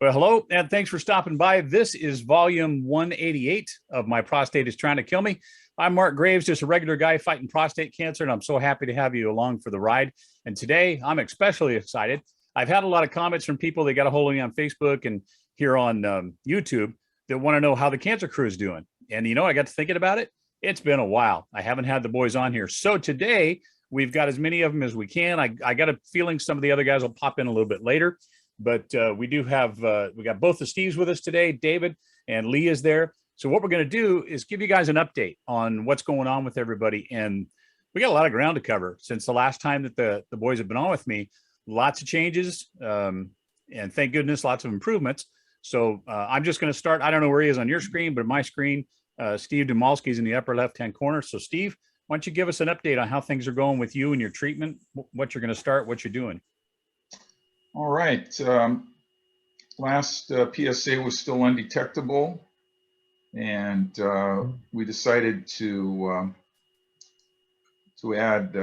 Well, hello, and thanks for stopping by. This is volume 188 of My Prostate is Trying to Kill Me. I'm Mark Graves, just a regular guy fighting prostate cancer, and I'm so happy to have you along for the ride. And today, I'm especially excited. I've had a lot of comments from people that got a hold of me on Facebook and here on YouTube that want to know how the cancer crew is doing. And, I got to thinking about it. It's been a while. I haven't had the boys on here. So today, we've got as many of them as we can. I got a feeling some of the other guys will pop in a little bit later. But we do have, we got both the Steves with us today, David and Lee is there. So what we're going to do is give you guys an update on what's going on with everybody. And we got a lot of ground to cover since the last time that the boys have been on with me. Lots of changes, and thank goodness, lots of improvements. So I'm just going to start. I don't know where he is on your screen, but my screen, Steve Dumalski is in the upper left-hand corner. So Steve, why don't you give us an update on how things are going with you and your treatment, what you're going to start, what you're doing. All right. Last PSA was still undetectable, and we decided to add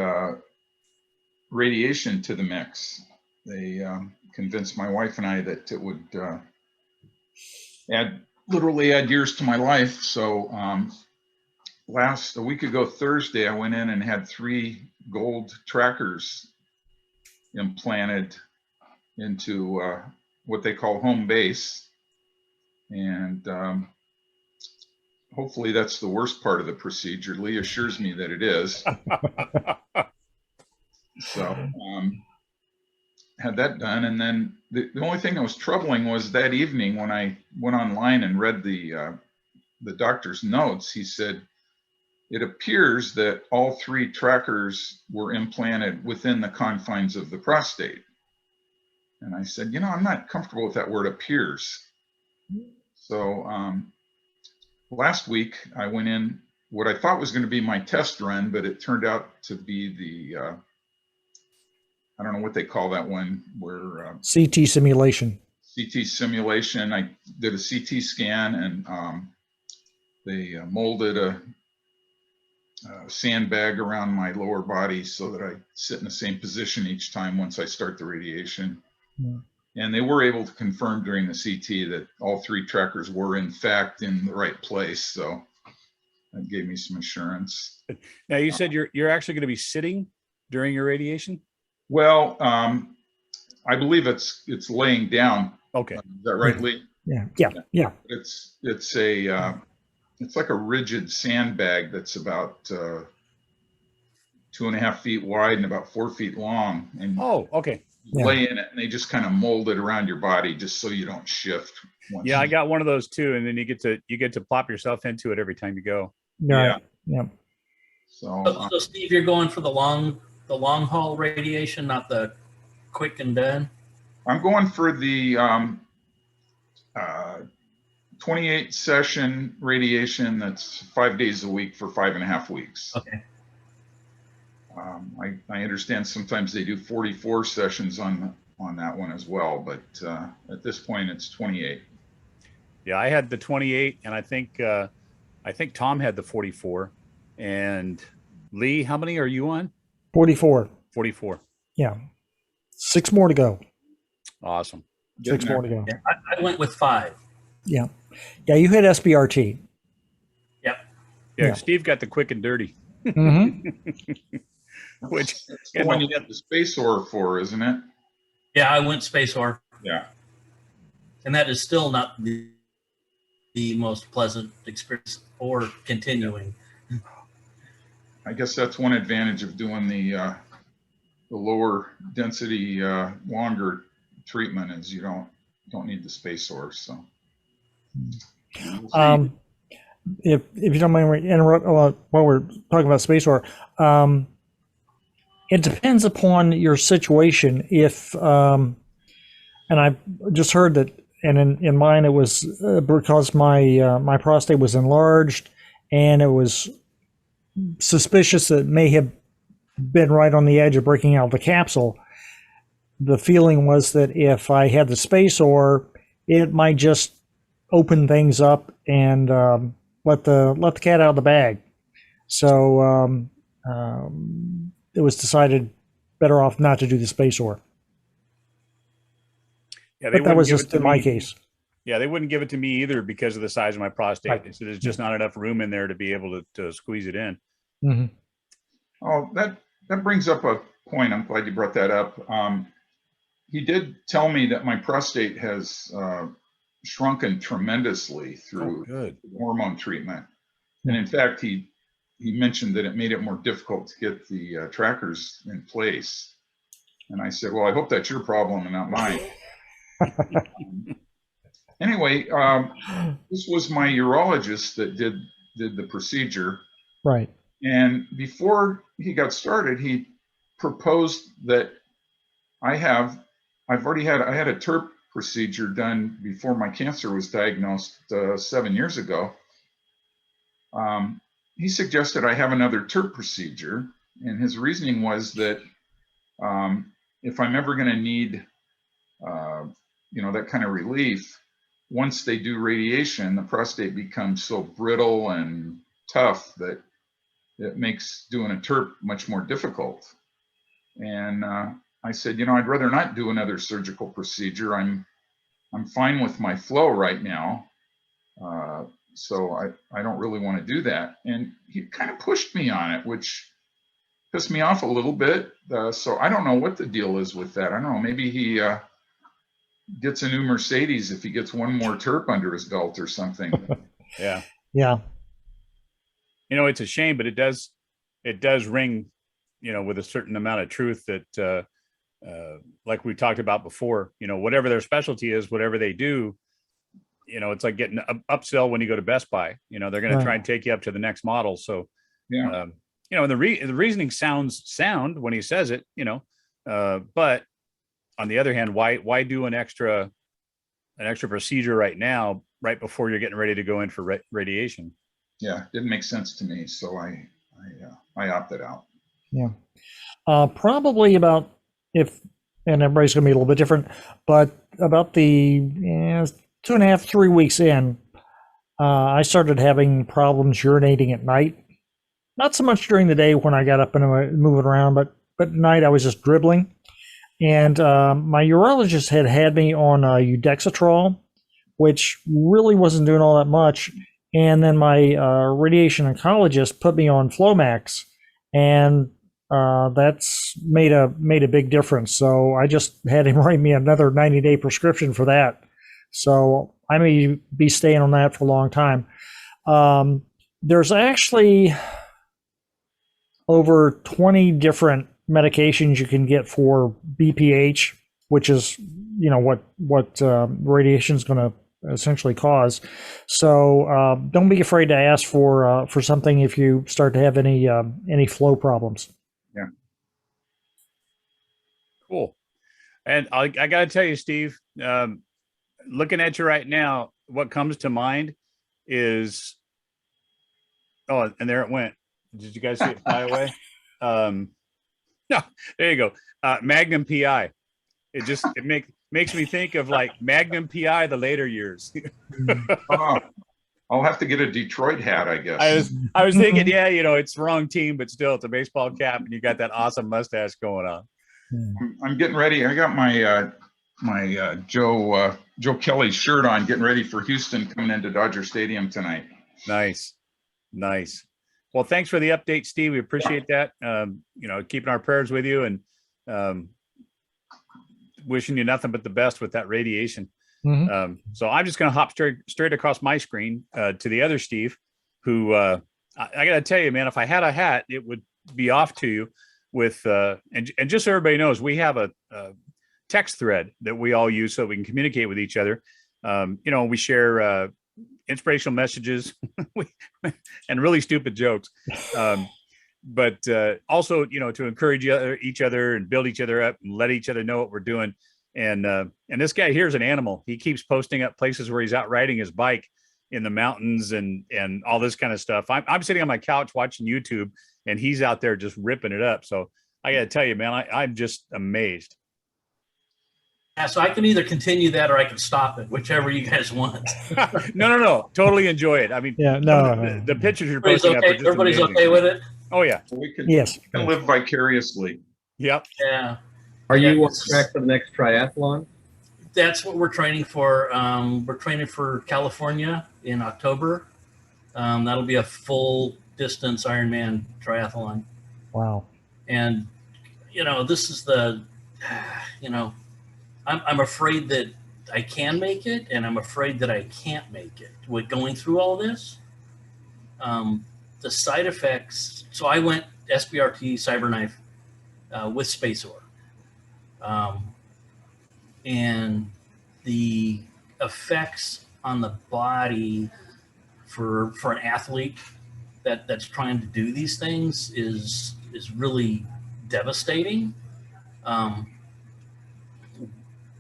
radiation to the mix. They convinced my wife and I that it would literally add years to my life. So a week ago Thursday, I went in and had 3 gold trackers implanted into what they call home base, and hopefully that's the worst part of the procedure. Lee assures me that it is. So had that done, and then the only thing that was troubling was that evening when I went online and read the doctor's notes. He said it appears that all 3 trackers were implanted within the confines of the prostate. And I said, I'm not comfortable with that word appears. So last week I went in what I thought was going to be my test run, but it turned out to be the, I don't know what they call that one, where CT simulation. CT simulation. I did a CT scan, and they molded a sandbag around my lower body so that I sit in the same position each time once I start the radiation. Yeah. And they were able to confirm during the CT that all 3 trackers were in fact in the right place. So that gave me some assurance. Now you said you're actually going to be sitting during your radiation? Well, I believe it's laying down. Okay. Is that right, Lee? Yeah. It's like a rigid sandbag that's about 2.5 feet wide and about 4 feet long. And okay. You lay in it, and they just kind of mold it around your body just so you don't shift. Yeah, I got one of those too, and then you get to plop yourself into it every time you go. Yeah. So Steve, you're going for the long haul radiation, not the quick and done. I'm going for the 28 session radiation. That's 5 days a week for 5.5 weeks. Okay. I understand sometimes they do 44 sessions on that one as well, but at this point it's 28. Yeah, I had the 28, and I think Tom had the 44. And Lee, how many are you on? 44. 44. Yeah. 6 more to go. Awesome. 6 more to go. Yeah, I went with 5. Yeah. Yeah, you had SBRT. Yep. Yeah, Steve got the quick and dirty. Mm-hmm. Which that's the one you get the space ore for, isn't it? Yeah, I went space ore. Yeah. And that is still not the most pleasant experience or continuing. I guess that's one advantage of doing the lower density, longer treatment is you don't need the space ore. So. If you don't mind interrupt while we're talking about space ore, it depends upon your situation. If and I just heard that, and in mine it was because my prostate was enlarged, and it was suspicious that it may have been right on the edge of breaking out of the capsule. The feeling was that if I had the space ore, it might just open things up and let the cat out of the bag. So it was decided better off not to do the space ore. Yeah, they But that was wouldn't give it just to in my me. case. Yeah, they wouldn't give it to me either because of the size of my prostate. Right. They said there's just not enough room in there to be able to squeeze it in. Hmm. Oh, that brings up a point. I'm glad you brought that up. He did tell me that my prostate has shrunken tremendously through Good. hormone treatment. And in fact, he mentioned that it made it more difficult to get the trackers in place. And I said, well, I hope that's your problem and not mine. Anyway, this was my urologist that did the procedure. Right. And before he got started, he proposed that I had a TERP procedure done before my cancer was diagnosed 7 years ago. He suggested I have another TERP procedure, and his reasoning was that if I'm ever going to need, that kind of relief, once they do radiation, the prostate becomes so brittle and tough that it makes doing a TERP much more difficult. And I said, I'd rather not do another surgical procedure. I'm fine with my flow right now. So I don't really want to do that. And he kind of pushed me on it, which pissed me off a little bit. So I don't know what the deal is with that. I don't know. Maybe he gets a new Mercedes if he gets one more TERP under his belt or something. Yeah. Yeah. It's a shame, but it does ring, with a certain amount of truth that, like we talked about before, whatever their specialty is, whatever they do, it's like getting upsell when you go to Best Buy. They're going to try and take you up to the next model. So, Yeah. And the reasoning sounds sound when he says it, but on the other hand, why do an extra procedure right now, right before you're getting ready to go in for radiation? Yeah, didn't make sense to me, so I opted out. Yeah. Probably about and everybody's going to be a little bit different, but about the 2.5, 3 weeks in, I started having problems urinating at night. Not so much during the day when I got up and moving around, but at night I was just dribbling. And my urologist had me on Udexatrol, which really wasn't doing all that much. And then my radiation oncologist put me on Flomax, and that's made a big difference. So I just had him write me another 90-day prescription for that. So I may be staying on that for a long time. There's actually over 20 different medications you can get for BPH, which is what radiation is going to essentially cause. So don't be afraid to ask for something if you start to have any flow problems. Yeah. Cool. And I got to tell you, Steve, looking at you right now, what comes to mind is, and there it went. Did you guys see it fly away? No, there you go. Magnum PI. It makes me think of like Magnum PI, the later years. I'll have to get a Detroit hat, I guess. I was thinking, it's the wrong team, but still, it's a baseball cap, and you got that awesome mustache going on. I'm getting ready. I got my Joe Kelly shirt on, getting ready for Houston coming into Dodger Stadium tonight. Nice. Well, thanks for the update, Steve. We appreciate that. Keeping our prayers with you, and wishing you nothing but the best with that radiation. Mm-hmm. So I'm just going to hop straight across my screen to the other Steve, who I got to tell you, man, if I had a hat, it would be off to you with, and just so everybody knows, we have a text thread that we all use so we can communicate with each other. We share inspirational messages and really stupid jokes. But also, to encourage each other and build each other up and let each other know what we're doing. And this guy here is an animal. He keeps posting up places where he's out riding his bike in the mountains and all this kind of stuff. I'm sitting on my couch watching YouTube, and he's out there just ripping it up. So I got to tell you, man, I'm just amazed. Yeah, so I can either continue that or I can stop it, whichever you guys want. No. Totally enjoy it. I mean, the pictures you're posting up are just everybody's amazing. Okay with it? Oh, yeah. So we can live vicariously. Yep. Yeah. Are you on track for the next triathlon? That's what we're training for. We're training for California in October. That'll be a full distance Ironman triathlon. Wow. And, this is I'm afraid that I can make it, and I'm afraid that I can't make it. With going through all this, the side effects. So I went SBRT CyberKnife with SpaceOar, and the effects on the body for an athlete that's trying to do these things is really devastating.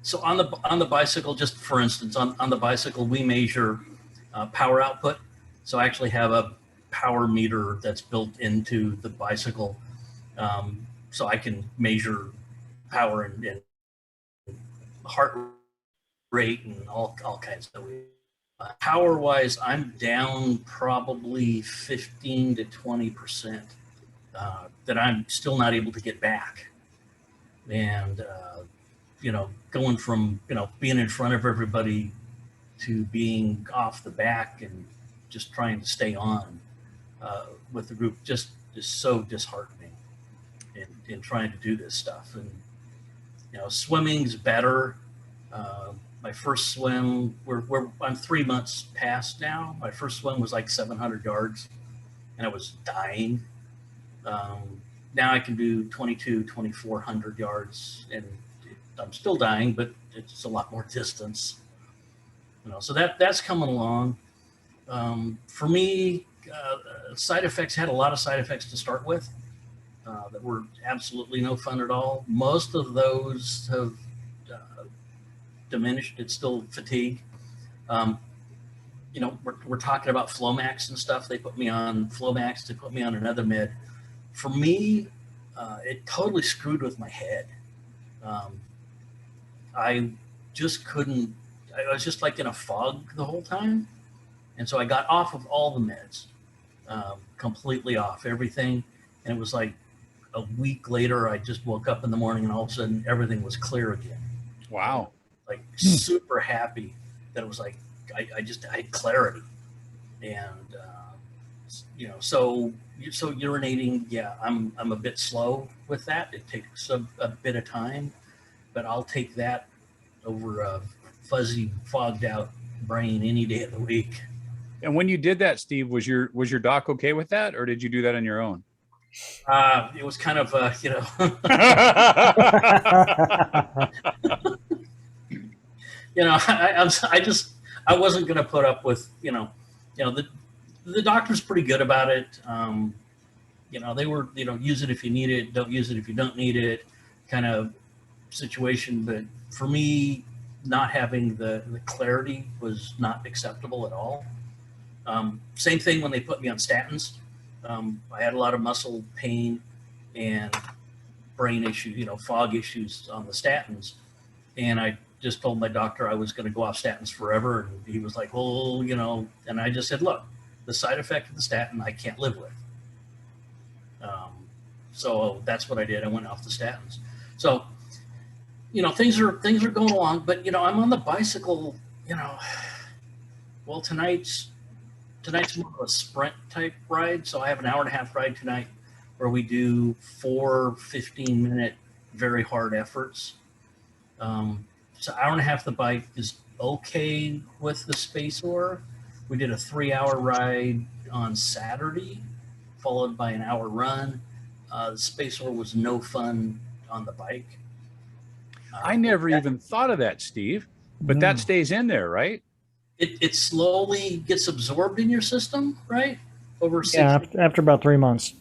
So on the bicycle, just for instance, on the bicycle, we measure power output. So I actually have a power meter that's built into the bicycle, so I can measure power and heart rate and all kinds of stuff. Power wise, I'm down probably 15 to 20% that I'm still not able to get back. And, going from, being in front of everybody to being off the back and just trying to stay on with the group just is so disheartening in trying to do this stuff. And, swimming's better. My first swim, I'm 3 months past now. My first swim was like 700 yards, and I was dying. Now I can do 2,400 yards, and I'm still dying, but it's a lot more distance. So that's coming along. For me, side effects had a lot of side effects to start with that were absolutely no fun at all. Most of those have diminished. It's still fatigue. We're talking about Flomax and stuff. They put me on Flomax to put me on another med. For me, it totally screwed with my head. I just couldn't. I was just like in a fog the whole time, and so I got off of all the meds, completely off everything. And it was like a week later, I just woke up in the morning, and all of a sudden, everything was clear again. Wow. Like super happy that it was like I had clarity, and so urinating, yeah, I'm a bit slow with that. It takes a bit of time, but I'll take that over a fuzzy, fogged out brain any day of the week. And when you did that, Steve, was your doc okay with that, or did you do that on your own? It was kind of I wasn't going to put up with, the doctor's pretty good about it. They were, use it if you need it, don't use it if you don't need it kind of situation. But for me, not having the clarity was not acceptable at all. Same thing when they put me on statins. I had a lot of muscle pain and brain issues, fog issues on the statins. And I just told my doctor I was going to go off statins forever. And he was like, well, and I just said, look, the side effect of the statin I can't live with. So that's what I did. I went off the statins. So, things are going along, but, I'm on the bicycle, well, tonight's more of a sprint type ride. So I have an hour and a half ride tonight where we do 4 15-minute very hard efforts. So hour and a half the bike is okay with the SpaceOar. We did a 3-hour ride on Saturday, followed by an hour run. The SpaceOar was no fun on the bike. I never even thought of that, Steve, but that stays in there, right? It slowly gets absorbed in your system, right? Over 6 after about 3 months.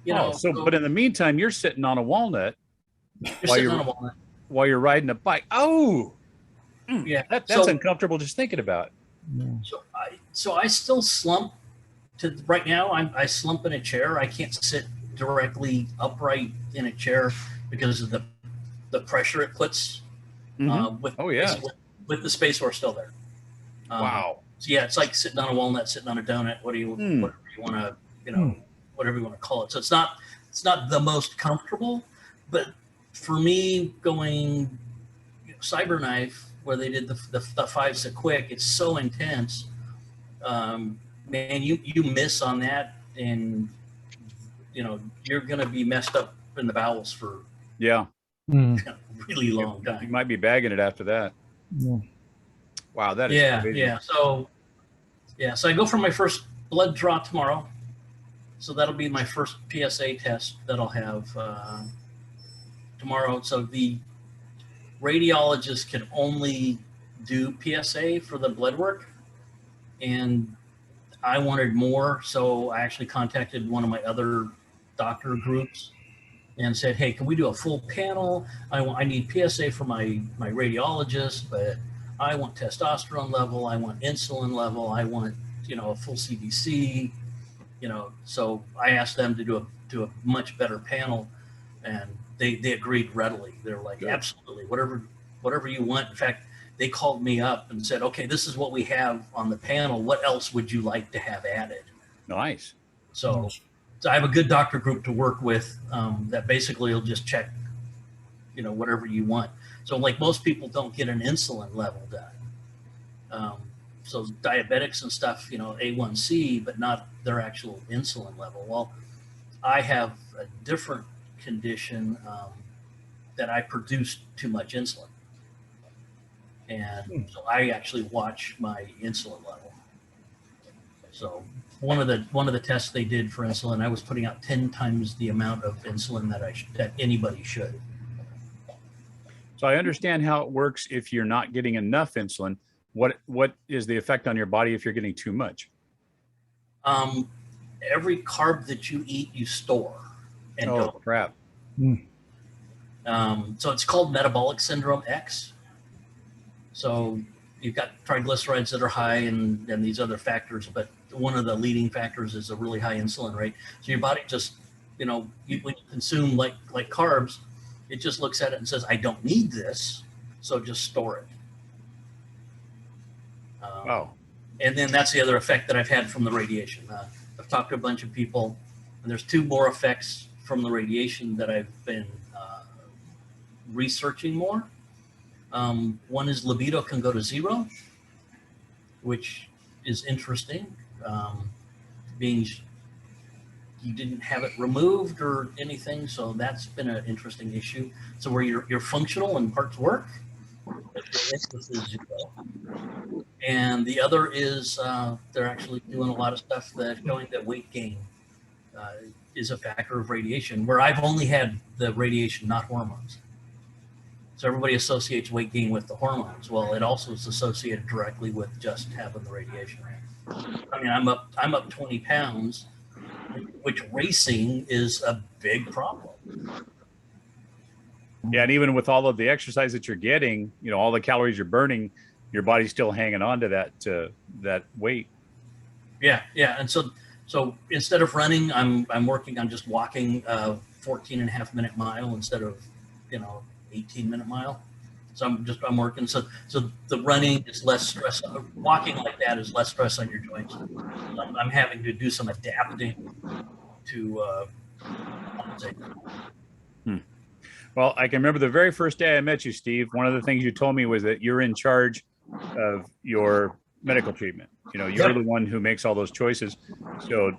But in the meantime, you're sitting on a walnut while you're riding a bike. Oh, yeah, that's uncomfortable just thinking about. So I still slump to right now. I slump in a chair. I can't sit directly upright in a chair because of the pressure it puts. With the SpaceOar still there. Wow. So yeah, it's like sitting on a walnut, sitting on a donut. Whatever you want to, whatever you want to call it. So it's not the most comfortable, but for me, going CyberKnife where they did the 5 quick. It's so intense. Man, you miss on that, and you're going to be messed up in the bowels for Yeah. Mm. a really long You time. might be bagging it after that. Yeah. Wow, that is crazy. So I go for my first blood draw tomorrow. So that'll be my first PSA test that I'll have tomorrow. So the radiologist can only do PSA for the blood work, and I wanted more, so I actually contacted one of my other doctor groups and said, hey, can we do a full panel? I need PSA for my radiologist, but I want testosterone level, I want insulin level, I want, a full CBC, so I asked them to do a much better panel, and they agreed readily. They're like, Good. absolutely, whatever you want. In fact, they called me up and said, okay, this is what we have on the panel. What else would you like to have added? Nice. So I have a good doctor group to work with that basically will just check, whatever you want. So like most people don't get an insulin level done. So diabetics and stuff, A1C, but not their actual insulin level. Well, I have a different condition that I produce too much insulin. And so I actually watch my insulin level. So one of the tests they did for insulin, I was putting out 10 times the amount of insulin that anybody should. So I understand how it works if you're not getting enough insulin. What is the effect on your body if you're getting too much? Every carb that you eat, you store and Oh, don't. crap. So it's called metabolic syndrome X. So you've got triglycerides that are high and these other factors, but one of the leading factors is a really high insulin rate. So your body just, when you consume like carbs, it just looks at it and says, I don't need this, so just store it. Oh, And then that's the other effect that I've had from the radiation. I've talked to a bunch of people, and there's 2 more effects from the radiation that I've been researching more. One is libido can go to 0, which is interesting, being you didn't have it removed or anything, so that's been an interesting issue. So where you're functional and parts work, is 0. And the other is they're actually doing a lot of stuff that showing that weight gain is a factor of radiation, where I've only had the radiation, not hormones. So everybody associates weight gain with the hormones. Well, it also is associated directly with just having the radiation. I mean, I'm up 20 pounds, which racing is a big problem. yeah. And even with all of the exercise that you're getting, all the calories you're burning, your body's still hanging on to that weight. Yeah. And so instead of running, I'm working on just walking 14.5-minute mile instead of 18-minute mile. So I'm working. So the running is less stress. Walking like that is less stress on your joints. I'm having to do some adapting to compensate. Well, I can remember the very first day I met you, Steve. One of the things you told me was that you're in charge of your medical treatment. You're Yep. the one who makes all those choices. So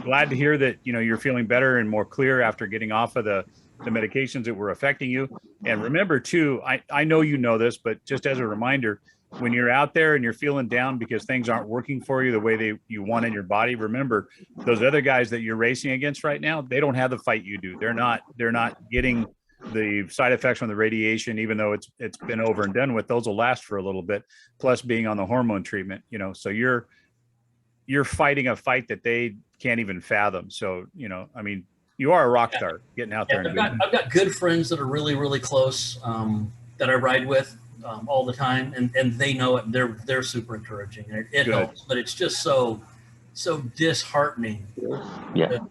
glad to hear that, you're feeling better and more clear after getting off of the medications that were affecting you. And remember too, I know you know this, but just as a reminder, when you're out there and you're feeling down because things aren't working for you the way you want in your body, remember those other guys that you're racing against right now, they don't have the fight you do. They're not getting the side effects from the radiation, even though it's been over and done with. Those will last for a little bit, plus being on the hormone treatment, so you're fighting a fight that they can't even fathom. So, I mean, you are a rock star getting out there. I've got good friends that are really, really close that I ride with all the time, and they know it. They're super encouraging. It helps, but it's just so disheartening to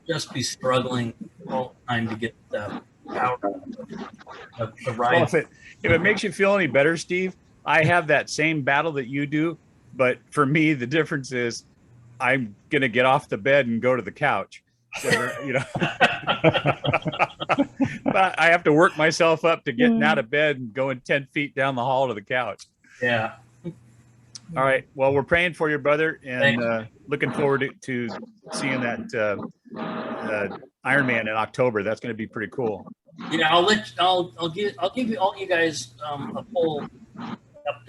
just be struggling all the time to get the power to ride. Well, if it makes you feel any better, Steve, I have that same battle that you do, but for me, the difference is I'm going to get off the bed and go to the couch. So, But I have to work myself up to getting out of bed and going 10 feet down the hall to the couch. Yeah. All right. Well, we're praying for your brother and Thanks. looking forward to seeing that Ironman in October. That's going to be pretty cool. Yeah, I'll give you all you guys a full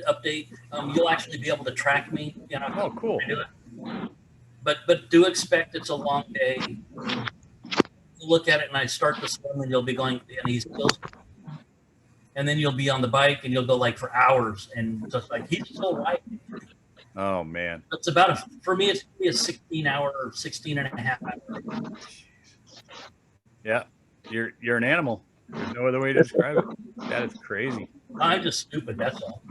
update. You'll actually be able to track me. Oh, cool. But do expect it's a long day. Look at it, and I start the swim, and you'll be going to the East Coast, and then you'll be on the bike, and you'll go like for hours, and just like he's so right. Oh man, It's about for me. It's a 16-hour or 16 and a half hour. Yeah, you're an animal. There's no other way to describe it. That is crazy. I'm just stupid. That's all.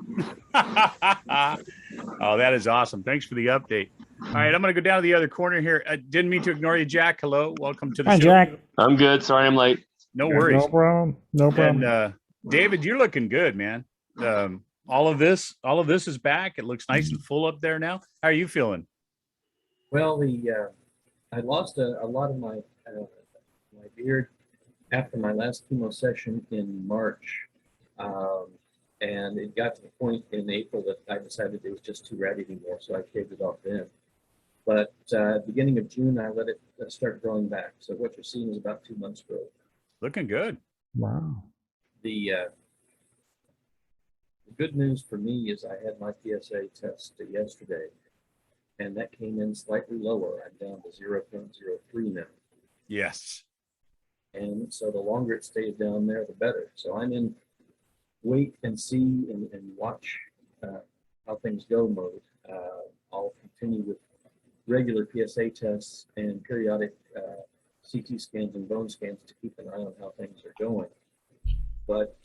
Oh, that is awesome. Thanks for the update. All right, I'm going to go down to the other corner here. I didn't mean to ignore you, Jack. Hello, welcome to the Hi, show. Jack. I'm good. Sorry I'm late. No worries. No problem. No problem. And David, you're looking good, man. All of this is back. It looks nice and full up there now. How are you feeling? Well, I lost a lot of my beard after my last chemo session in March, and it got to the point in April that I decided it was just too ratty anymore, so I shaved it off then. But beginning of June, I let it start growing back. So what you're seeing is about 2 months growth. Looking good. Wow. The good news for me is I had my PSA test yesterday, and that came in slightly lower. I'm down to 0.03 now. Yes. And so the longer it stays down there, the better. So I'm in wait and see and watch how things go mode. I'll continue with regular PSA tests and periodic CT scans and bone scans to keep an eye on how things are going. But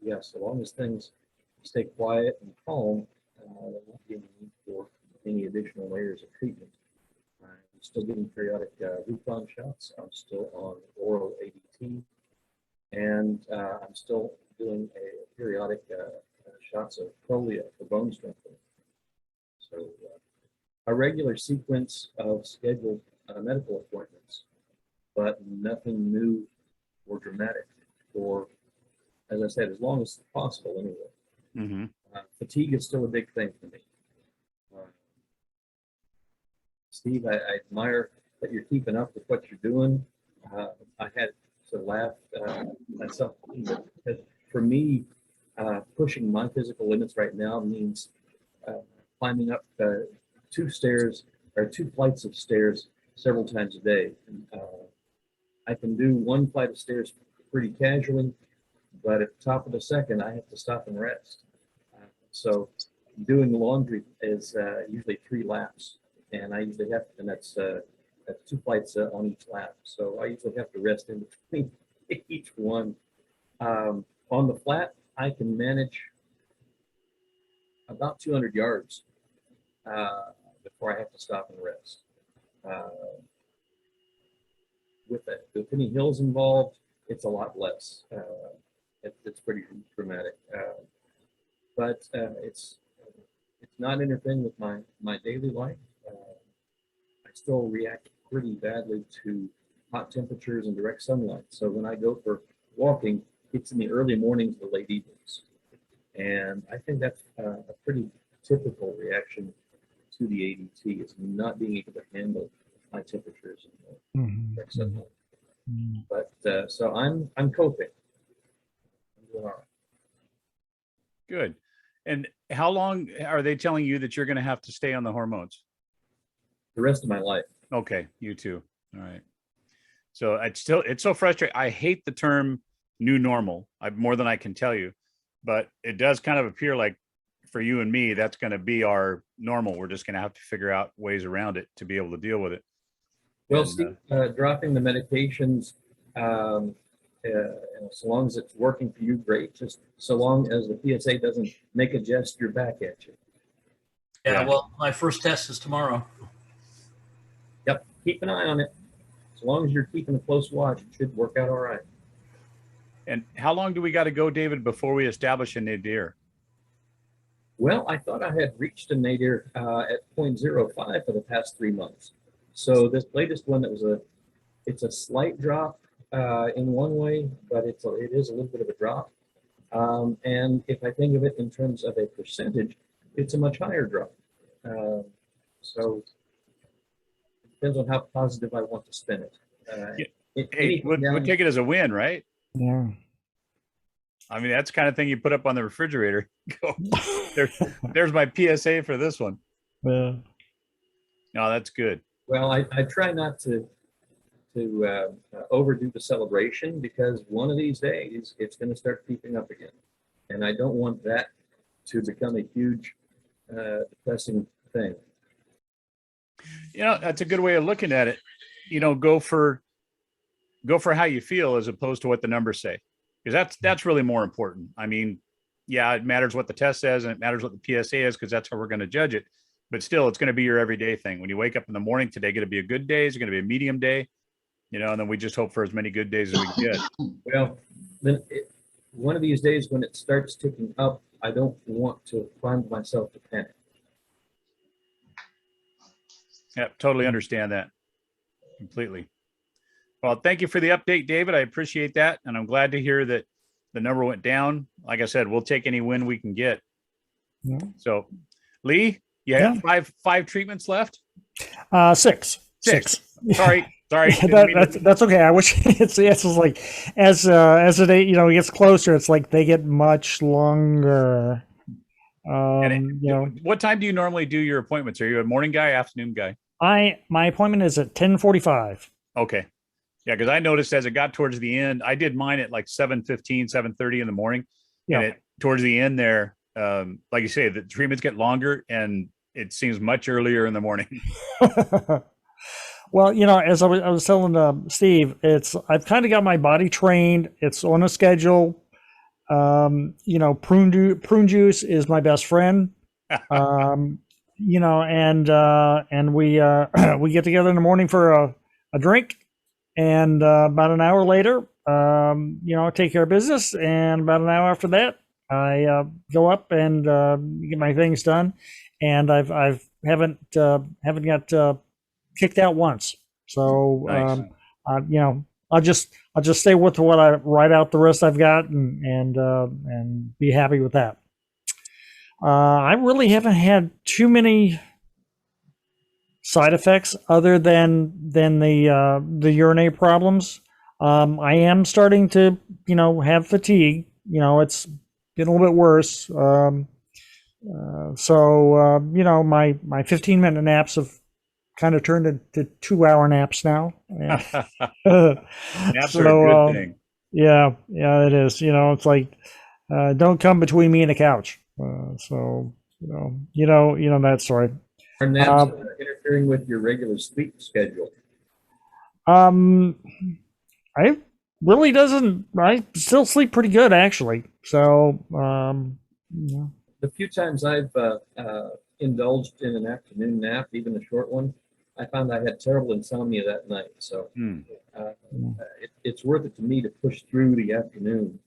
yeah, so long as things stay quiet and calm, there won't be any need for any additional layers of treatment. I'm still getting periodic Lupron shots. I'm still on oral ADT, and I'm still doing a periodic shots of Prolia for bone strengthening. So a regular sequence of scheduled medical appointments, but nothing new or dramatic for, as I said, as long as possible anyway. Mm-hmm. Fatigue is still a big thing for me. Steve, I admire that you're keeping up with what you're doing. I had to laugh at something that for me, pushing my physical limits right now means climbing up 2 flights of stairs several times a day. I can do 1 flight of stairs pretty casually, but at the top of the second, I have to stop and rest. So doing laundry is usually 3 laps, and I usually have, and that's 2 flights on each lap. So I usually have to rest in between each one. On the flat, I can manage about 200 yards before I have to stop and rest. With any hills involved, it's a lot less. It's pretty dramatic, but it's not interfering with my daily life. I still react pretty badly to hot temperatures and direct sunlight. So when I go for walking, it's in the early mornings or late evenings, and I think that's a pretty typical reaction to the ADT, is not being able to handle high temperatures and direct sunlight. But so I'm coping. I'm doing all right. Good. And how long are they telling you that you're going to have to stay on the hormones? The rest of my life. Okay, you too. All right. So it's so frustrating. I hate the term new normal. More than I can tell you, but it does kind of appear like for you and me, that's going to be our normal. We're just going to have to figure out ways around it to be able to deal with it. Well, And, Steve, dropping the medications, so long as it's working for you, great. Just so long as the PSA doesn't make a gesture back at you. Yeah. Well, my first test is tomorrow. Yep, keep an eye on it. As long as you're keeping a close watch, it should work out all right. And how long do we got to go, David, before we establish a nadir? Well, I thought I had reached a nadir at 0.05 for the past 3 months. So this latest one, it's a slight drop in one way, but it is a little bit of a drop. And if I think of it in terms of a percentage, it's a much higher drop. So it depends on how positive I want to spin it. Hey, we'll take it as a win, right? Yeah. I mean, that's the kind of thing you put up on the refrigerator. Go, there's my PSA for this one. Yeah. No, that's good. Well, I try not to overdo the celebration, because one of these days it's going to start creeping up again, and I don't want that to become a huge depressing thing. You know, that's a good way of looking at it. You know, go for how you feel as opposed to what the numbers say, because that's really more important. I mean, yeah, it matters what the test says and it matters what the PSA is, because that's how we're going to judge it. But still, it's going to be your everyday thing. When you wake up in the morning, today going to be a good day? Is it going to be a medium day? You know, and then we just hope for as many good days as we can get. Well, then one of these days when it starts ticking up, I don't want to find myself to panic. Yeah, totally understand that completely. Well, thank you for the update, David. I appreciate that. And I'm glad to hear that the number went down. Like I said, we'll take any win we can get. Yeah. So, Lee, you have five treatments left? Six. Sorry. That's okay. I wish it's like as the day gets closer, it's like they get much longer. What time do you normally do your appointments? Are you a morning guy, afternoon guy? My appointment is at 10:45. Okay. Yeah, because I noticed as it got towards the end, I did mine at like 7:15, 7:30 in the morning. Yeah. And towards the end there, like you say, the treatments get longer and it seems much earlier in the morning. Well, as I was telling Steve, I've kind of got my body trained. It's on a schedule. Prune juice is my best friend. And we we get together in the morning for a drink, and about an hour later, take care of business, and about an hour after that, I go up and get my things done, and I haven't got kicked out once. So Nice. I'll just stay with what I write out the rest I've got, and be happy with that. I really haven't had too many side effects other than the urinary problems. I am starting to have fatigue. It's getting a little bit worse. So my 15-minute naps have kind of turned into 2-hour naps now. Naps are a good thing. Yeah, it is. It's like don't come between me and the couch. So that story. Are naps interfering with your regular sleep schedule? I really doesn't. I still sleep pretty good, actually. So The few times I've indulged in an afternoon nap, even a short one, I found I had terrible insomnia that night. So it's worth it to me to push through the afternoon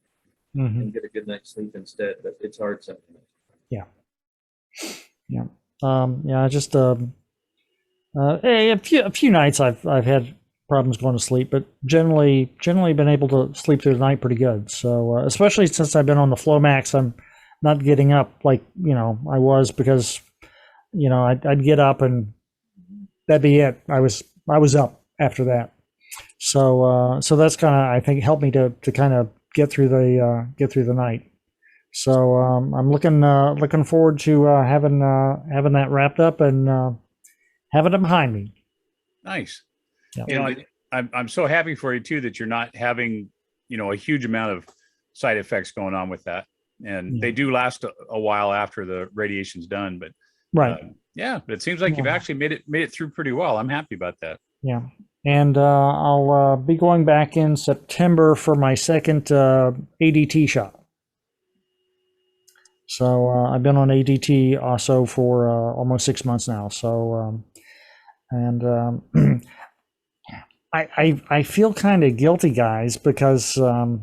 and get a good night's sleep instead. But it's hard sometimes. Yeah. Just a few nights I've had problems going to sleep, but generally been able to sleep through the night pretty good. So especially since I've been on the Flomax, I'm not getting up like I was, because I'd get up and that'd be it. I was up after that. So that's kind of, I think, helped me to kind of get through the night. So I'm looking forward to having that wrapped up and having it behind me. Nice. Yeah. I'm so happy for you too that you're not having a huge amount of side effects going on with that, and they do last a while after the radiation's done. But right, but it seems like you've actually made it through pretty well. I'm happy about that. Yeah, and I'll be going back in September for my second ADT shot. So I've been on ADT also for almost 6 months now. So I feel kind of guilty, guys, because I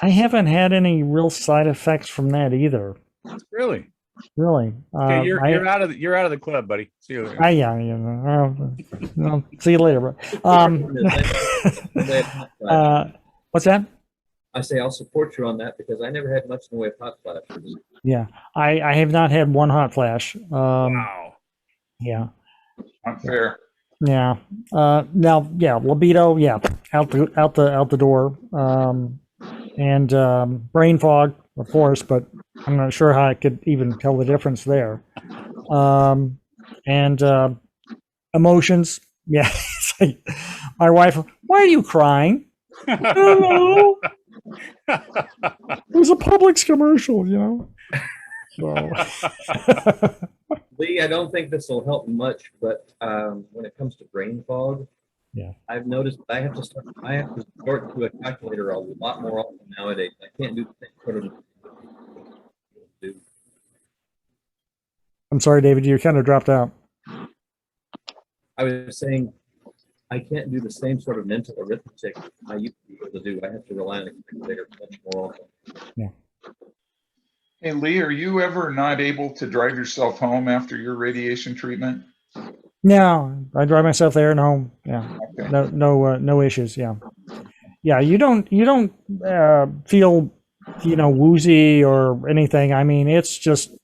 haven't had any real side effects from that either. Really? Really? Okay, you're out of the club, buddy. See you later. Yeah, see you later, bro. What's that? I say I'll support you on that because I never had much in the way of hot flashes. Yeah, I have not had one hot flash. Wow. Yeah. Not fair. Yeah. Now, yeah, libido, yeah, out the door. And brain fog, of course, but I'm not sure how I could even tell the difference there. And emotions, yeah. It's like, my wife, why are you crying? I don't know. It was a Publix commercial, you know. So. Lee, I don't think this will help much, but when it comes to brain fog, yeah, I've noticed I have to resort to a calculator a lot more often nowadays. I can't do the same sort of. I'm sorry, David, you kind of dropped out. I was saying I can't do the same sort of mental arithmetic I used to be able to do. I have to rely on a calculator much more often. Yeah. Hey, Lee, are you ever not able to drive yourself home after your radiation treatment? No, I drive myself there and home. Yeah, Okay. no issues. Yeah, yeah. You don't feel, woozy or anything. I mean, it's just,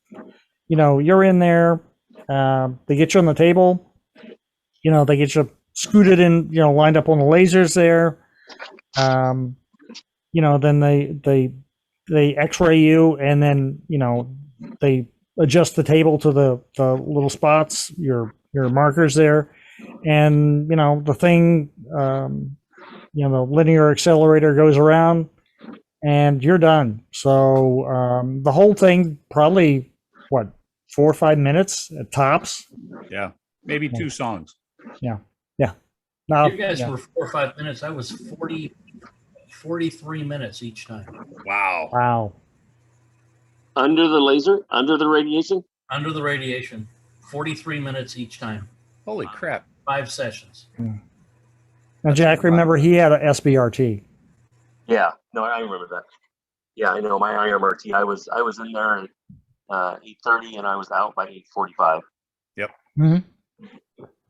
you're in there. They get you on the table. They get you scooted in. Lined up on the lasers there. Then they X-ray you, and then they adjust the table to the little spots, your markers there, and the thing, the linear accelerator goes around, and you're done. So the whole thing probably 4 or 5 minutes at tops. Yeah, maybe 2 songs. Yeah. Now, you guys were 4 or 5 minutes. I was 43 minutes each time. Wow. Under the laser? Under the radiation? Under the radiation. 43 minutes each time. Holy crap. 5 sessions. Now, Jack, remember he had a SBRT. Yeah, no, I remember that. Yeah, I know my IMRT. I was in there at 8:30 and I was out by 8:45. Yep. Mm-hmm.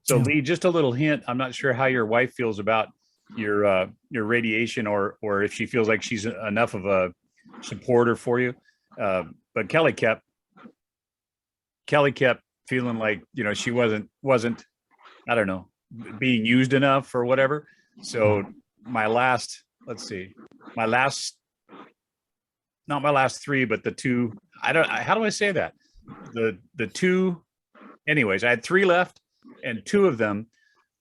So Lee, just a little hint. I'm not sure how your wife feels about your radiation, or if she feels like she's enough of a supporter for you. But Kelly kept feeling like she wasn't I don't know, being used enough or whatever. So not my last 3, but the 2. How do I say that? The 2. Anyways, I had 3 left, and 2 of them,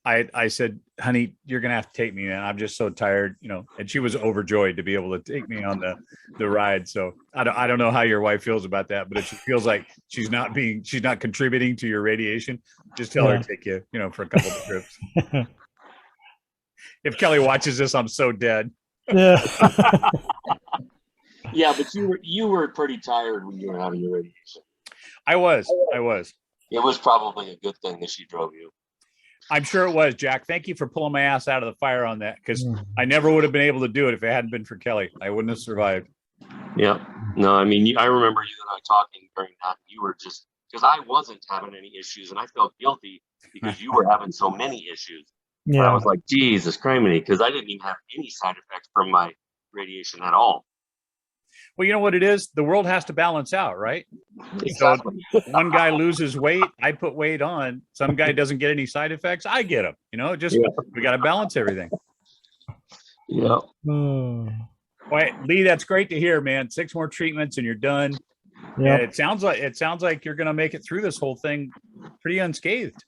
I said, honey, you're going to have to take me, man. I'm just so tired, and she was overjoyed to be able to take me on the ride. So I don't know how your wife feels about that, but if she feels like she's not contributing to your radiation, just tell her to take you, for a couple of trips. If Kelly watches this, I'm so dead. Yeah. Yeah, but you were pretty tired when you were having your radiation. I was. It was probably a good thing that she drove you. I'm sure it was, Jack. Thank you for pulling my ass out of the fire on that, because I never would have been able to do it if it hadn't been for Kelly. I wouldn't have survived. Yeah. No, I mean, I remember you and I talking during that. You were just, because I wasn't having any issues, and I felt guilty because you were having so many issues. Yeah. But I was like, Jesus criminy, because I didn't even have any side effects from my radiation at all. Well, you know what it is? The world has to balance out, right? Exactly. So one guy loses weight, I put weight on. Some guy doesn't get any side effects, I get them. We got to balance everything. Yeah. Well, Lee, that's great to hear, man. 6 more treatments and you're done. Yeah. And it sounds like you're going to make it through this whole thing pretty unscathed.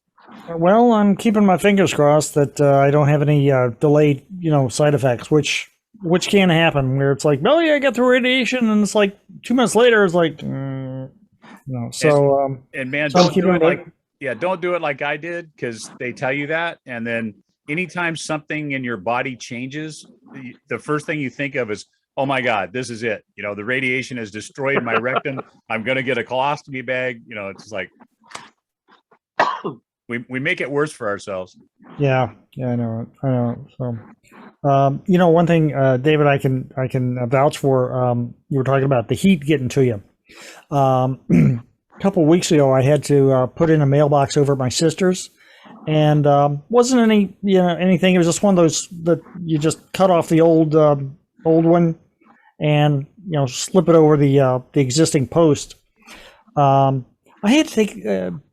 Well, I'm keeping my fingers crossed that I don't have any delayed, side effects, which can happen, where it's like, oh yeah, I got the radiation, and it's like 2 months later, it's like, So, and man, so don't do it like I did, because they tell you that, and then anytime something in your body changes, the first thing you think of is, oh my God, this is it. The radiation has destroyed my rectum. I'm going to get a colostomy bag. It's like we make it worse for ourselves. Yeah, I know. So, one thing, David, I can vouch for. You were talking about the heat getting to you. couple weeks ago, I had to put in a mailbox over at my sister's, and wasn't anything. It was just one of those that you just cut off the old one and slip it over the existing post. I had to take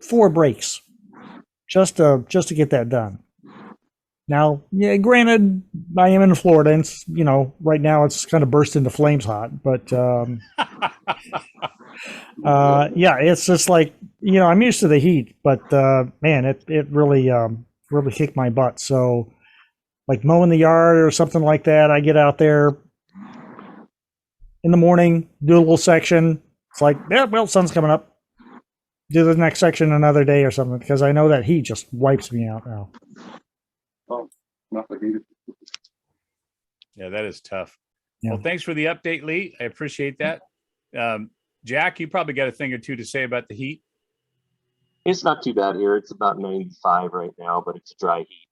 4 breaks just to get that done. Now, yeah, granted, I am in Florida, and right now it's kind of burst into flames hot, but yeah, it's just like I'm used to the heat, but man, it really really kicked my butt. So, like mowing the yard or something like that, I get out there in the morning, do a little section. It's like, yeah, well, sun's coming up. Do the next section another day or something, because I know that heat just wipes me out now. Yeah, that is tough. Yeah. Well, thanks for the update, Lee. I appreciate that. Jack, you probably got a thing or two to say about the heat. It's not too bad here. It's about 95 right now, but it's a dry heat.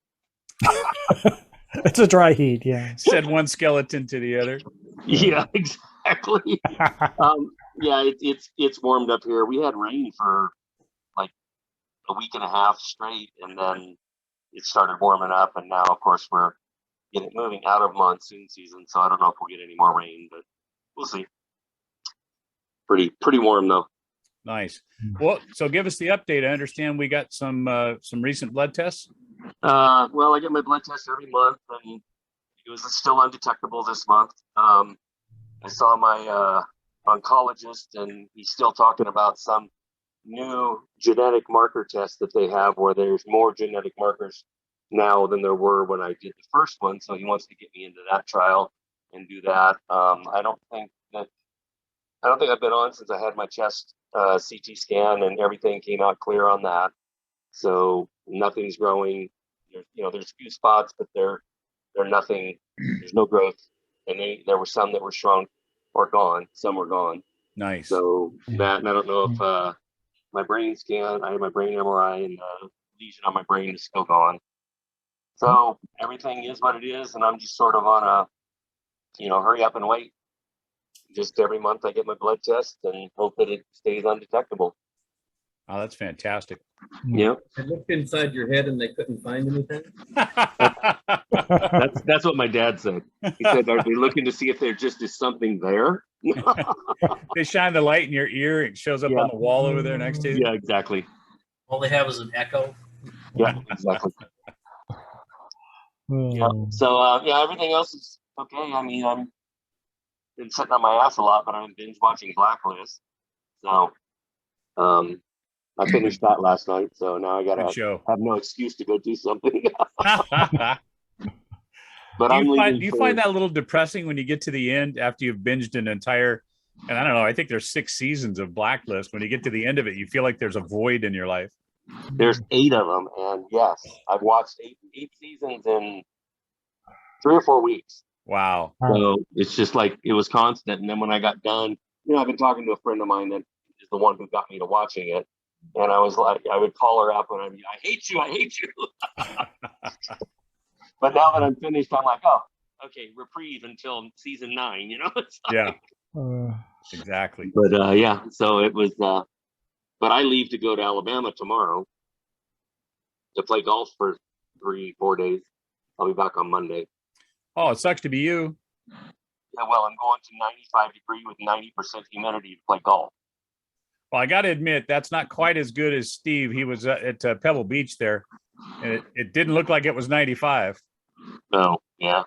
It's a dry heat, yeah. Said one skeleton to the other. Yeah, exactly. Yeah, it's warmed up here. We had rain for like a week and a half straight, and then it started warming up, and now, of course, we're moving out of monsoon season, so I don't know if we'll get any more rain, but we'll see. Pretty warm though. Nice. Well, so give us the update. I understand we got some recent blood tests. Well, I get my blood test every month, and it was still undetectable this month. I saw my oncologist, and he's still talking about some new genetic marker test that they have, where there's more genetic markers now than there were when I did the first one. So he wants to get me into that trial and do that. I don't think I've been on since I had my chest CT scan, and everything came out clear on that. So nothing's growing. There's a few spots, but they're nothing. There's no growth, and there were some that were shrunk or gone. Some were gone. Nice. So that, and I don't know if my brain scan, I had my brain MRI, and the lesion on my brain is still gone. So everything is what it is, and I'm just sort of on a, hurry up and wait. Just every month I get my blood test and hope that it stays undetectable. Oh, that's fantastic. Yep. I looked inside your head and they couldn't find anything. That's what my dad said. He said, "Are they looking to see if there just is something there?" They shine the light in your ear. It shows up on the wall over there next to you. Yeah, exactly. All they have is an echo. Yeah, exactly. Yeah. So everything else is okay. I mean, I'm been sitting on my ass a lot, but I'm binge watching Blacklist. So I finished that last night, so now I gotta have no excuse to go do something. But do you find that a little depressing when you get to the end after you've binged an entire, and I don't know, I think there's 6 seasons of Blacklist. When you get to the end of it, you feel like there's a void in your life. There's 8 of them, and yes, I've watched 8 seasons in 3 or 4 weeks. Wow. So it's just like it was constant. And then when I got done, I've been talking to a friend of mine that is the one who got me to watching it. And I was like, I would call her up and I hate you. But now that I'm finished, I'm like, oh, okay, reprieve until season 9, It's like, yeah. Exactly. But yeah, so it was, but I leave to go to Alabama tomorrow to play golf for 3-4 days. I'll be back on Monday. Oh, it sucks to be you. Yeah, well, I'm going to 95 degree with 90% humidity to play golf. Well, I got to admit, that's not quite as good as Steve. He was at Pebble Beach there, and it didn't look like it was 95. No, yeah.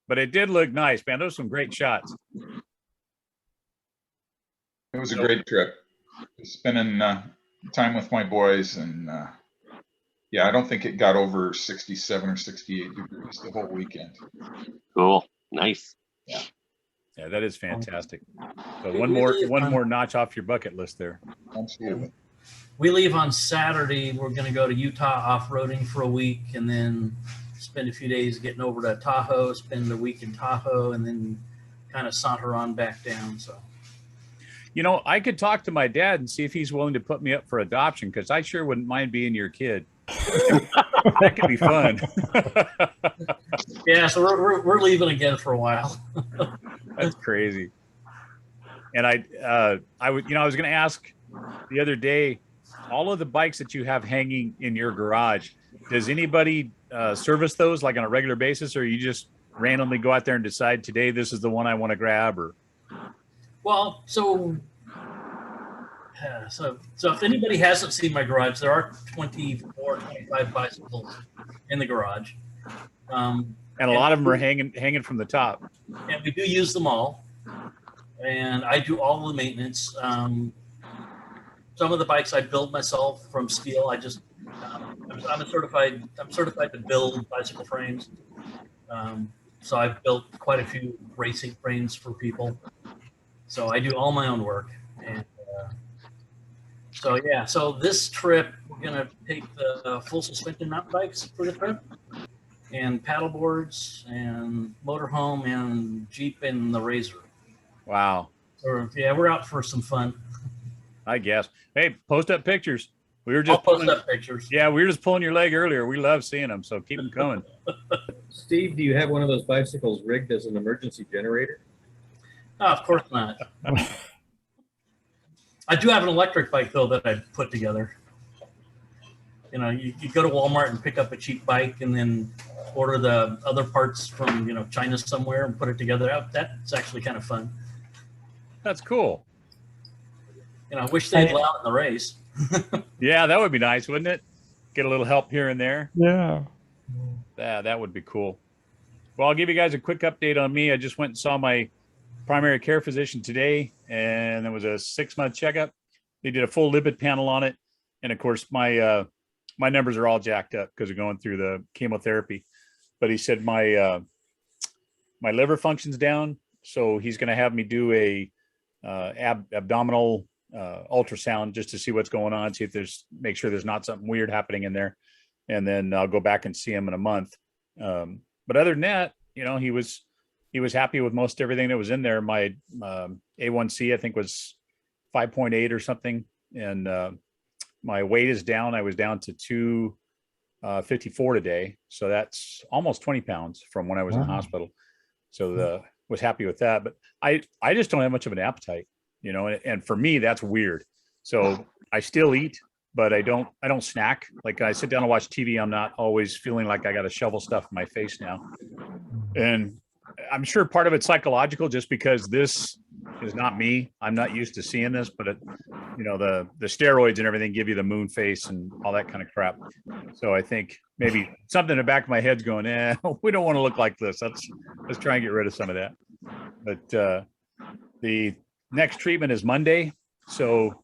But it did look nice, man. Those were some great shots. It was a great trip. Spending time with my boys, and yeah, I don't think it got over 67 or 68 degrees the whole weekend. Cool. Nice. Yeah. Yeah, that is fantastic. So one more notch off your bucket list there. Absolutely. We leave on Saturday. We're going to go to Utah off-roading for a week, and then spend a few days getting over to Tahoe, spend a week in Tahoe, and then kind of saunter on back down. So, I could talk to my dad and see if he's willing to put me up for adoption, because I sure wouldn't mind being your kid. That could be fun. Yeah, so we're leaving again for a while. That's crazy. And I was going to ask the other day, all of the bikes that you have hanging in your garage, does anybody service those like on a regular basis, or you just randomly go out there and decide today this is the one I want to grab? Or Well, so if anybody hasn't seen my garage, there are 24, 25 bicycles in the garage. And a lot of them are hanging from the top. And we do use them all. And I do all the maintenance. Some of the bikes I build myself from steel. I'm certified to build bicycle frames. So I've built quite a few racing frames for people. So I do all my own work. And so this trip, we're going to take the full suspension mountain bikes for the trip, and paddle boards and motorhome and Jeep and the Razor. Wow. So yeah, we're out for some fun. I guess. Hey, post up pictures. We were I'll just post up pictures. Yeah, we were just pulling your leg earlier. We love seeing them, so keep them coming. Steve, do you have one of those bicycles rigged as an emergency generator? Oh, of course not. I do have an electric bike though that I put together. You know, you go to Walmart and pick up a cheap bike and then order the other parts from, China somewhere and put it together. That's actually kind of fun. That's cool. I wish they'd allow it in the race. Yeah, that would be nice, wouldn't it? Get a little help here and there. Yeah. Yeah, that would be cool. Well, I'll give you guys a quick update on me. I just went and saw my primary care physician today, and it was a 6-month checkup. They did a full lipid panel on it. And of course, my numbers are all jacked up because of going through the chemotherapy. But he said my liver function's down. So he's going to have me do a abdominal ultrasound just to see what's going on, make sure there's not something weird happening in there. And then I'll go back and see him in a month. But other than that, he was happy with most everything that was in there. My A1C, I think, was 5.8 or something. And my weight is down. I was down to 254 today. So that's almost 20 pounds from when I was in the hospital. So was happy with that. But I just don't have much of an appetite, and for me, that's weird. So I still eat, but I don't snack. Like I sit down and watch TV. I'm not always feeling like I got to shovel stuff in my face now. And I'm sure part of it's psychological, just because this is not me. I'm not used to seeing this, but the steroids and everything give you the moon face and all that kind of crap. So I think maybe something in the back of my head's going, we don't want to look like this. Let's try and get rid of some of that. But the next treatment is Monday. So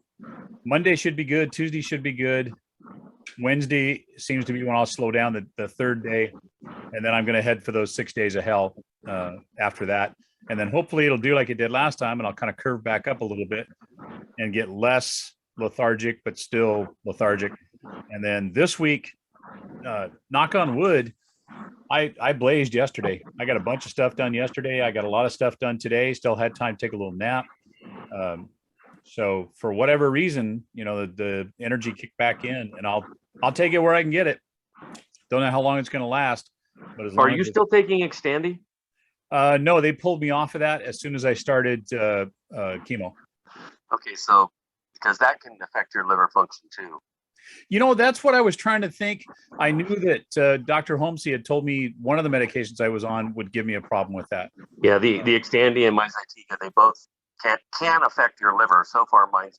Monday should be good. Tuesday should be good. Wednesday seems to be when I'll slow down, the third day. And then I'm going to head for those 6 days of hell after that. And then hopefully it'll do like it did last time, and I'll kind of curve back up a little bit and get less lethargic, but still lethargic. And then this week, knock on wood, I blazed yesterday. I got a bunch of stuff done yesterday. I got a lot of stuff done today. Still had time to take a little nap. So for whatever reason, the energy kicked back in, and I'll take it where I can get it. Don't know how long it's going to last. But Are you still taking Xtandi? No, they pulled me off of that as soon as I started chemo. Okay, so because that can affect your liver function too. That's what I was trying to think. I knew that Dr. Holmesy had told me one of the medications I was on would give me a problem with that. Yeah, the Xtandi and Myzytica, they both can affect your liver. So far, my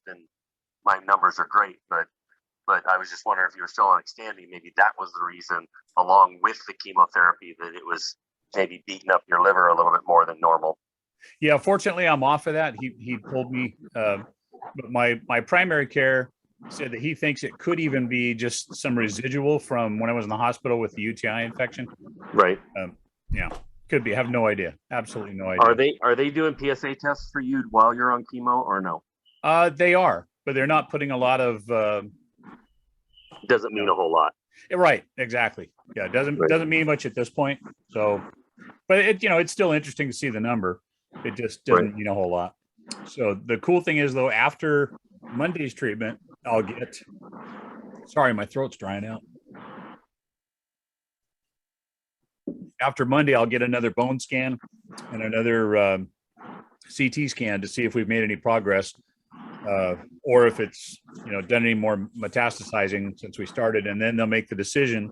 numbers are great, but I was just wondering if you were still on Xtandi, maybe that was the reason, along with the chemotherapy, that it was maybe beating up your liver a little bit more than normal. Yeah, fortunately, I'm off of that. He told me, but my primary care said that he thinks it could even be just some residual from when I was in the hospital with the UTI infection. Right. Yeah, could be. I have no idea. Absolutely no idea. Are they doing PSA tests for you while you're on chemo or no? They are, but they're not putting a lot of. Doesn't mean a whole lot. Right. Exactly. Yeah. It doesn't mean much at this point. So, but it's still interesting to see the number. It just doesn't mean a whole lot. So the cool thing is, though, after Monday's treatment, I'll get, sorry, my throat's drying out. After Monday, I'll get another bone scan and another CT scan to see if we've made any progress. or if it's, done any more metastasizing since we started, and then they'll make the decision.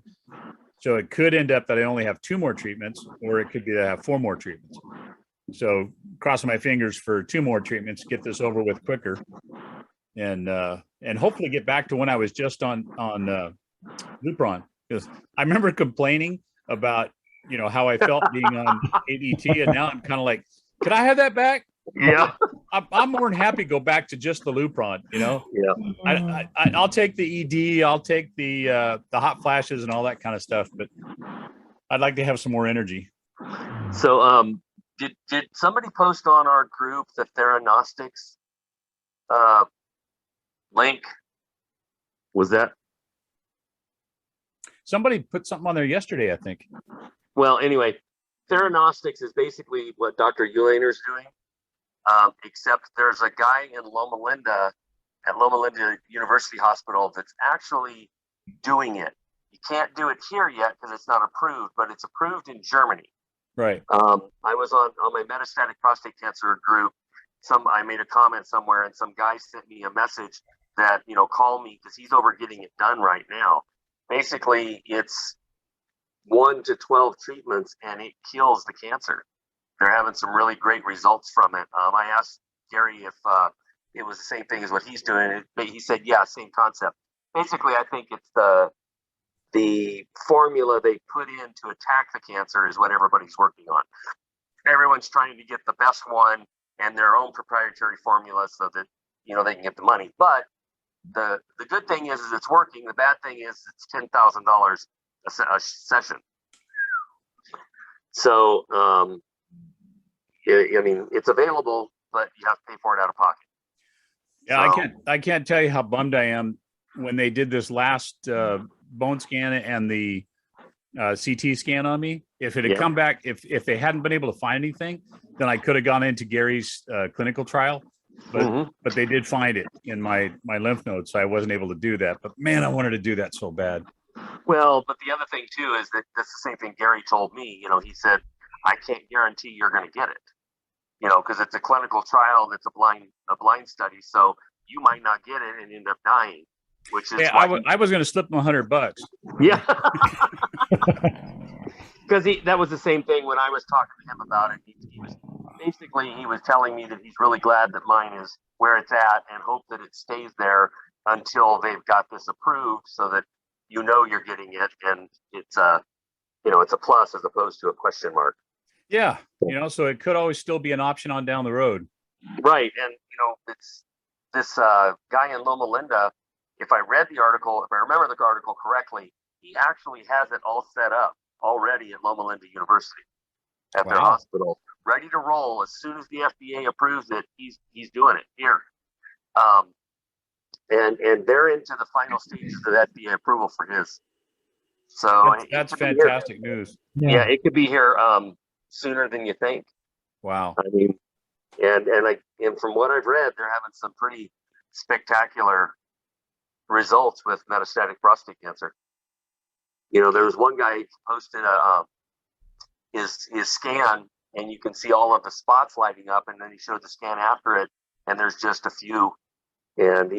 So it could end up that I only have 2 more treatments, or it could be that I have 4 more treatments. So crossing my fingers for 2 more treatments, get this over with quicker, and hopefully get back to when I was just on Lupron, because I remember complaining about how I felt being on ADT, and now I'm kind of like, could I have that back? Yeah. I'm more than happy to go back to just the Lupron. Yeah. I'll take the ED, I'll take the hot flashes and all that kind of stuff, but I'd like to have some more energy. So, did somebody post on our group the Theranostics link? Was that? Somebody put something on there yesterday, I think. Well, anyway, Theranostics is basically what Dr. Eulener's doing, except there's a guy in Loma Linda at Loma Linda University Hospital that's actually doing it. You can't do it here yet because it's not approved, but it's approved in Germany. Right. I was on my metastatic prostate cancer group. I made a comment somewhere, and some guy sent me a message that, call me because he's over getting it done right now. Basically, it's 1 to 12 treatments, and it kills the cancer. They're having some really great results from it. I asked Gary if it was the same thing as what he's doing. He said, yeah, same concept. Basically, I think it's the formula they put in to attack the cancer is what everybody's working on. Everyone's trying to get the best one and their own proprietary formula so that, they can get the money. But the good thing is it's working. The bad thing is it's $10,000 a session. So, it's available, but you have to pay for it out of pocket. Yeah, so, I can't tell you how bummed I am when they did this last bone scan and the CT scan on me. If it had come back, if they hadn't been able to find anything, then I could have gone into Gary's clinical trial. But they did find it in my lymph nodes, so I wasn't able to do that. But man, I wanted to do that so bad. Well, but the other thing too is that that's the same thing Gary told me. He said, I can't guarantee you're going to get it. Because it's a clinical trial that's a blind study, so you might not get it and end up dying. Which is I was going to slip him $100. Yeah. Because that was the same thing when I was talking to him about it. He was telling me that he's really glad that mine is where it's at and hope that it stays there until they've got this approved, so that you're getting it and it's it's a plus as opposed to a question mark. Yeah, so it could always still be an option on down the road. Right, and it's this guy in Loma Linda. If I read the article, if I remember the article correctly, he actually has it all set up already at Loma Linda University at their hospital, ready to roll as soon as the FDA approves it. He's doing it here, and they're into the final stages of FDA approval for his. So that's fantastic news. Yeah, it could be here sooner than you think. Wow. I mean, and from what I've read, they're having some pretty spectacular results with metastatic prostate cancer. There was one guy who posted his scan, and you can see all of the spots lighting up, and then he showed the scan after it, and there's just a few. And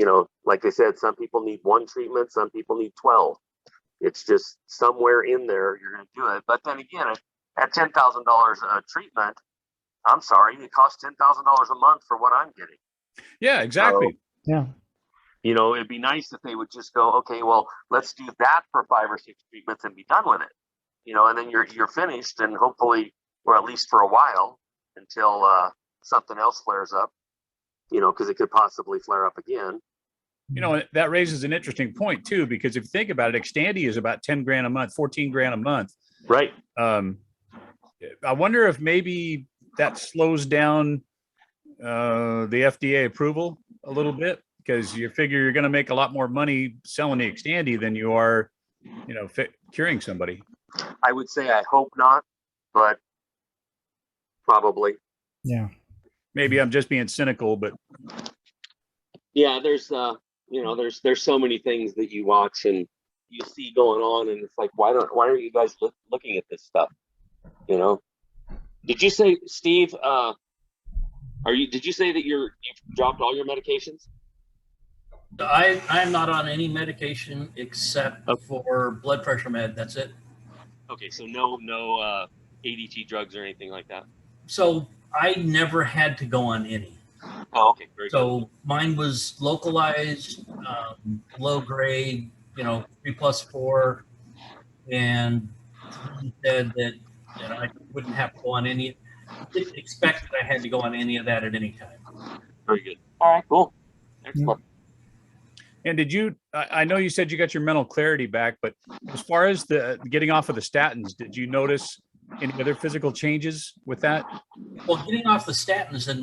like I said, some people need 1 treatment, some people need 12. It's just somewhere in there you're going to do it. But then again, at $10,000 a treatment, I'm sorry, it costs $10,000 a month for what I'm getting. Yeah, exactly. So, yeah. It'd be nice if they would just go, okay, well, let's do that for 5 or 6 treatments and be done with it. And then you're finished, and hopefully, or at least for a while, until something else flares up. Because it could possibly flare up again. That raises an interesting point too, because if you think about it, Xtandi is about 10 grand a month, 14 grand a month. Right. I wonder if maybe that slows down the FDA approval a little bit, because you figure you're going to make a lot more money selling the Xtandi than you are, curing somebody. I would say I hope not, but probably. Yeah. Maybe I'm just being cynical, but yeah, there's there's so many things that you watch and you see going on, and it's like, why aren't you guys looking at this stuff? Did you say, Steve? Did you say that you've dropped all your medications? I'm not on any medication except for blood pressure med. That's it. Okay, so no ADT drugs or anything like that. So I never had to go on any. Oh, okay, very good. So mine was localized, low grade, 3+4, and he said that I wouldn't have to go on any. Didn't expect that I had to go on any of that at any time. Very good. All right, cool. Excellent. And did you, I know you said you got your mental clarity back, but as far as the getting off of the statins, did you notice any other physical changes with that? Well, getting off the statins and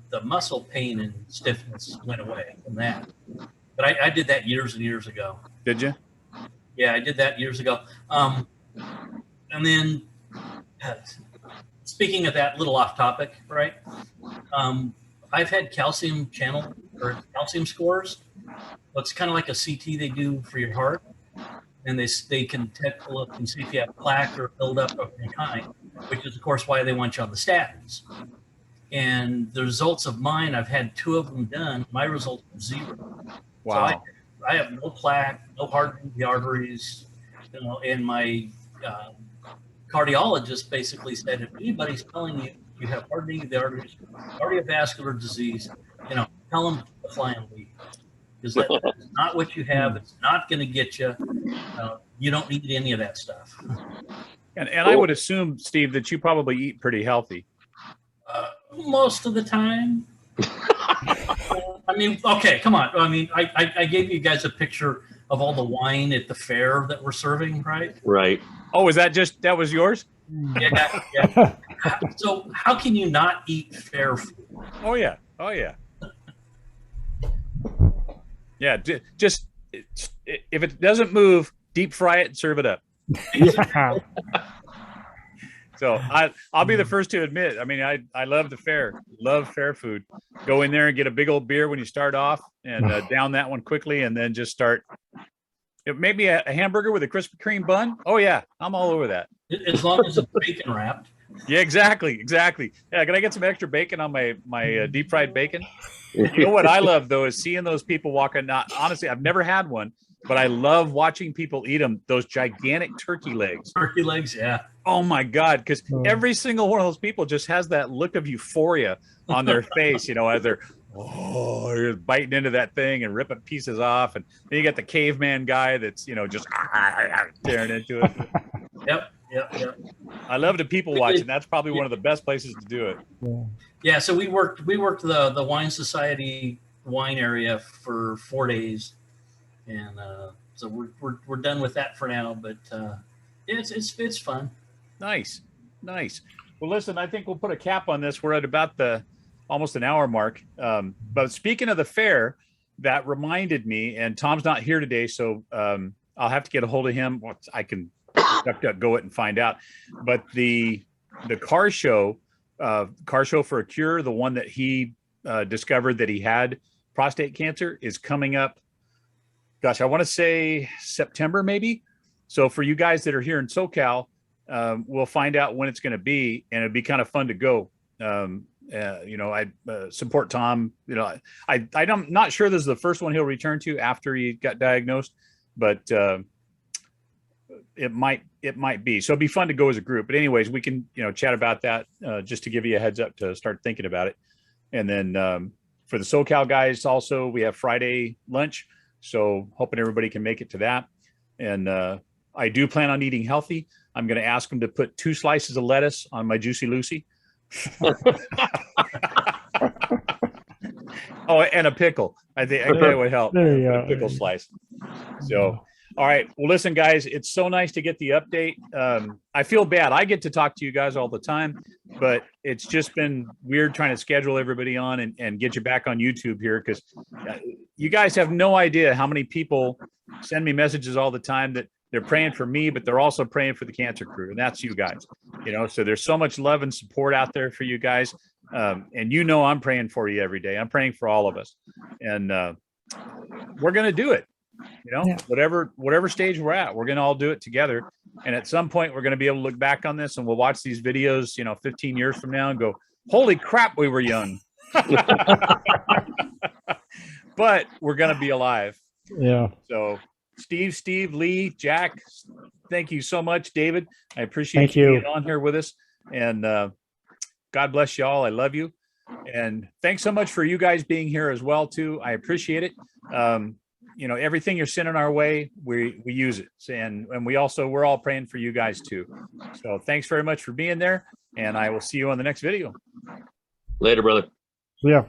the muscle pain and stiffness went away from that. But I did that years and years ago. Did you? Yeah, I did that years ago. And then, speaking of that, little off topic, right? I've had calcium channel or calcium scores. So it's kind of like a CT they do for your heart. And they can look and see if you have plaque or buildup of any kind, which is, of course, why they want you on the statins. And the results of mine, I've had 2 of them done. My results were 0. Wow. So I have no plaque, no hardening of the arteries, and my cardiologist basically said, if anybody's telling you you have hardening of the arteries, cardiovascular disease, tell them to fly and leave. Because that is not what you have. It's not going to get you. You don't need any of that stuff. And I would assume, Steve, that you probably eat pretty healthy. Most of the time. I mean, okay, come on. I mean, I gave you guys a picture of all the wine at the fair that we're serving, right? Right. Oh, that was yours? Yeah. So how can you not eat fair food? Oh, yeah. Yeah, just if it doesn't move, deep fry it and serve it up. Yeah. So I'll be the first to admit, I mean, I love the fair, love fair food. Go in there and get a big old beer when you start off and down that one quickly, and then just start. Maybe a hamburger with a Krispy Kreme bun. Oh yeah, I'm all over that. As long as it's bacon wrapped. Yeah, exactly. Yeah, can I get some extra bacon on my deep fried bacon? You know what I love though is seeing those people walking. Honestly, I've never had one, but I love watching people eat them. Those gigantic turkey legs. Turkey legs, yeah. Oh my God, because every single one of those people just has that look of euphoria on their face, as they're biting into that thing and ripping pieces off, and then you got the caveman guy that's just tearing into it. Yep. I love to people watch, and that's probably one of the best places to do it. Yeah, so we worked the Wine Society wine area for 4 days, and so we're done with that for now. But it's fun. Nice. Well, listen, I think we'll put a cap on this. We're at about the almost an hour mark. But speaking of the fair, that reminded me, and Tom's not here today, so I'll have to get a hold of him. Well, I can go it and find out. But the car show for a cure, the one that he discovered that he had prostate cancer, is coming up. Gosh, I want to say September maybe. So for you guys that are here in SoCal, we'll find out when it's going to be, and it'd be kind of fun to go. I support Tom. I'm not sure this is the first one he'll return to after he got diagnosed, but it might be. So it'd be fun to go as a group. But anyways, we can chat about that just to give you a heads up to start thinking about it. And then for the SoCal guys, also we have Friday lunch. So hoping everybody can make it to that. And I do plan on eating healthy. I'm going to ask them to put 2 slices of lettuce on my Juicy Lucy. Oh, and a pickle. I think it would help. There you go. A pickle slice. So, all right. Well, listen, guys, it's so nice to get the update. I feel bad. I get to talk to you guys all the time, but it's just been weird trying to schedule everybody on and get you back on YouTube here, because you guys have no idea how many people send me messages all the time that they're praying for me, but they're also praying for the cancer crew. And that's you guys, so there's so much love and support out there for you guys. And I'm praying for you every day. I'm praying for all of us, and we're going to do it. Whatever stage we're at, we're going to all do it together. And at some point we're going to be able to look back on this and we'll watch these videos, 15 years from now and go, holy crap, we were young. but we're going to be alive. Yeah. So Steve, Lee, Jack, thank you so much. David, I appreciate Thank you. being on here with us, and God bless you all. I love you. And thanks so much for you guys being here as well too. I appreciate it. You know, everything you're sending our way, we use it. And we're all praying for you guys too. So thanks very much for being there. And I will see you on the next video. Later, brother. Yeah.